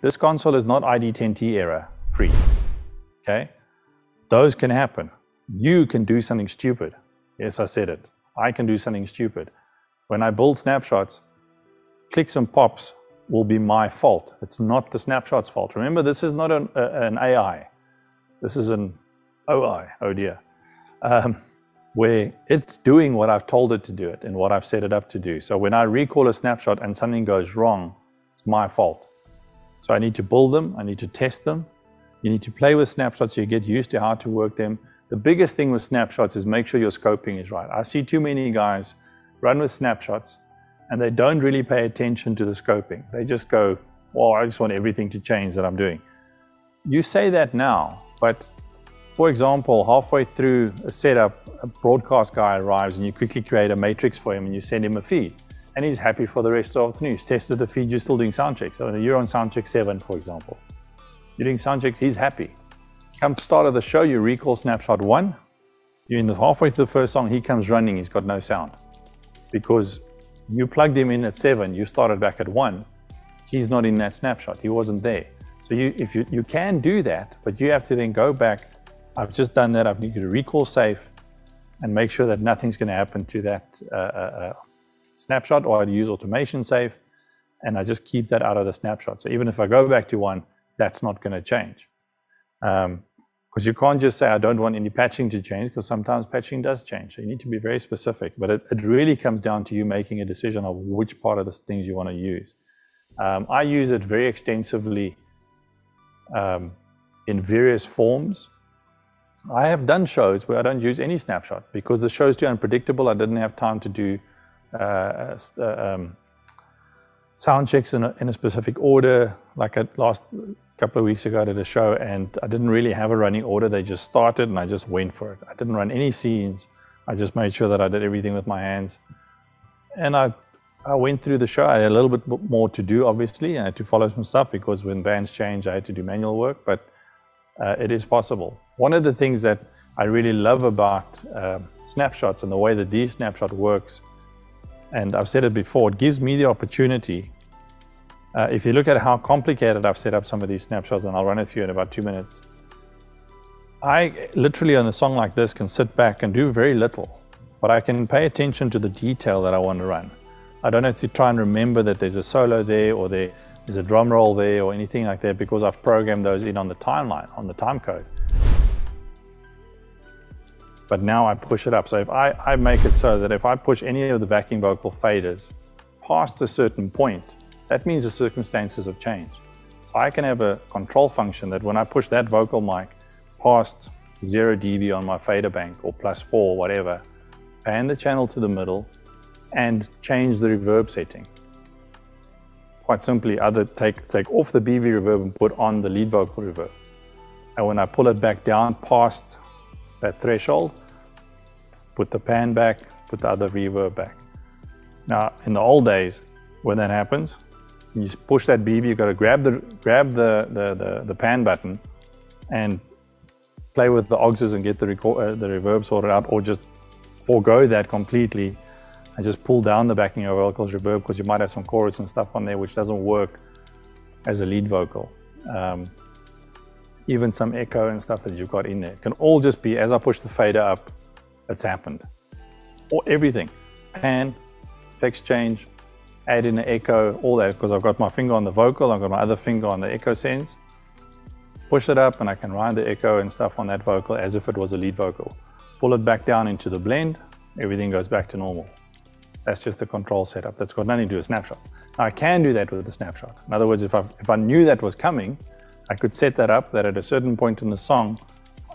this console is not ID10T error free, okay? Those can happen. You can do something stupid. Yes, I said it. I can do something stupid. When I build snapshots, clicks and pops will be my fault. It's not the snapshot's fault. Remember, this is not an AI. This is an OI, oh dear, where it's doing what I've told it to do it and what I've set it up to do. So when I recall a snapshot and something goes wrong, it's my fault. So I need to build them. I need to test them. You need to play with snapshots so you get used to how to work them. The biggest thing with snapshots is make sure your scoping is right. I see too many guys run with snapshots and they don't really pay attention to the scoping. They just go, well, I just want everything to change that I'm doing. You say that now, but for example, halfway through a setup, a broadcast guy arrives and you quickly create a matrix for him and you send him a feed. And he's happy for the rest of the afternoon. He's tested the feed, you're still doing sound checks. So you're on sound check 7, for example. You're doing sound checks, he's happy. Come start of the show, you recall snapshot 1. You're in the halfway through the first song, he comes running, he's got no sound. Because you plugged him in at 7, you started back at 1. He's not in that snapshot, he wasn't there. So you can do that, but you have to then go back. I've just done that, I need to recall safe and make sure that nothing's going to happen to that snapshot, or I'd use automation safe, and I just keep that out of the snapshot. So even if I go back to 1, that's not going to change. Because you can't just say, I don't want any patching to change, because sometimes patching does change. So you need to be very specific, but it really comes down to you making a decision of which part of the things you want to use. I use it very extensively in various forms. I have done shows where I don't use any snapshot because the show's too unpredictable. I didn't have time to do sound checks in a specific order. Like last couple of weeks ago I did a show and I didn't really have a running order. They just started and I just went for it. I didn't run any scenes. I just made sure that I did everything with my hands. And I went through the show. I had a little bit more to do, obviously. I had to follow some stuff because when bands change, I had to do manual work, but it is possible. One of the things that I really love about snapshots and the way that these snapshot works, and I've said it before, it gives me the opportunity. If you look at how complicated I've set up some of these snapshots, and I'll run it through in about 2 minutes. I literally on a song like this can sit back and do very little, but I can pay attention to the detail that I want to run. I don't have to try and remember that there's a solo there or there's a drum roll there or anything like that because I've programmed those in on the timeline, on the time code. But now I push it up. So if I make it so that if I push any of the backing vocal faders past a certain point, that means the circumstances have changed. So I can have a control function that when I push that vocal mic past 0 dB on my fader bank or +4, whatever, pan the channel to the middle and change the reverb setting. Quite simply, either take off the BV reverb and put on the lead vocal reverb. And when I pull it back down past that threshold, put the pan back, put the other reverb back. Now, in the old days, when that happens, you push that BV, you've got to grab the pan button and play with the auxes and get the reverb sorted out, or just forego that completely and just pull down the backing of vocals reverb because you might have some chorus and stuff on there which doesn't work as a lead vocal. Even some echo and stuff that you've got in there. It can all just be, as I push the fader up, it's happened. Or everything. Pan, effects change, add in an echo, all that, because I've got my finger on the vocal, I've got my other finger on the echo sense. Push it up and I can ride the echo and stuff on that vocal as if it was a lead vocal. Pull it back down into the blend, everything goes back to normal. That's just the control setup. That's got nothing to do with snapshots. Now I can do that with the snapshot. In other words, if I knew that was coming, I could set that up that at a certain point in the song,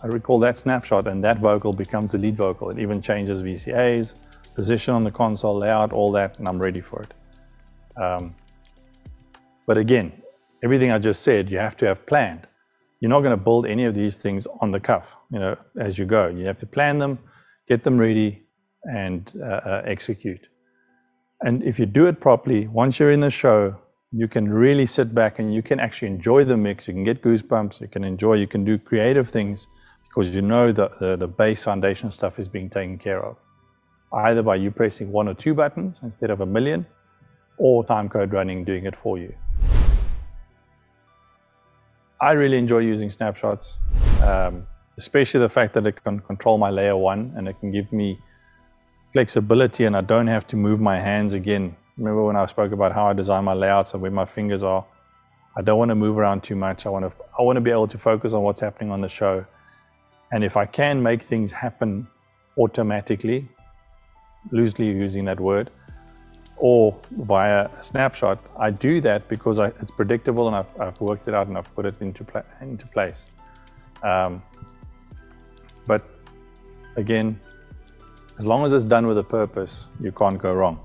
I recall that snapshot and that vocal becomes the lead vocal. It even changes VCAs, position on the console, layout, all that, and I'm ready for it. But again, everything I just said, you have to have planned. You're not going to build any of these things on the cuff, as you go. You have to plan them, get them ready, and execute. And if you do it properly, once you're in the show, you can really sit back and you can actually enjoy the mix. You can get goosebumps, you can do creative things because you know the base foundation stuff is being taken care of. Either by you pressing 1 or 2 buttons instead of a million, or timecode running doing it for you. I really enjoy using snapshots, especially the fact that it can control my layer 1 and it can give me flexibility and I don't have to move my hands again. Remember when I spoke about how I design my layouts and where my fingers are? I don't want to move around too much. I want to be able to focus on what's happening on the show. And if I can make things happen automatically, loosely using that word, or via a snapshot, I do that because it's predictable and I've worked it out and I've put it into place. But again, as long as it's done with a purpose, you can't go wrong.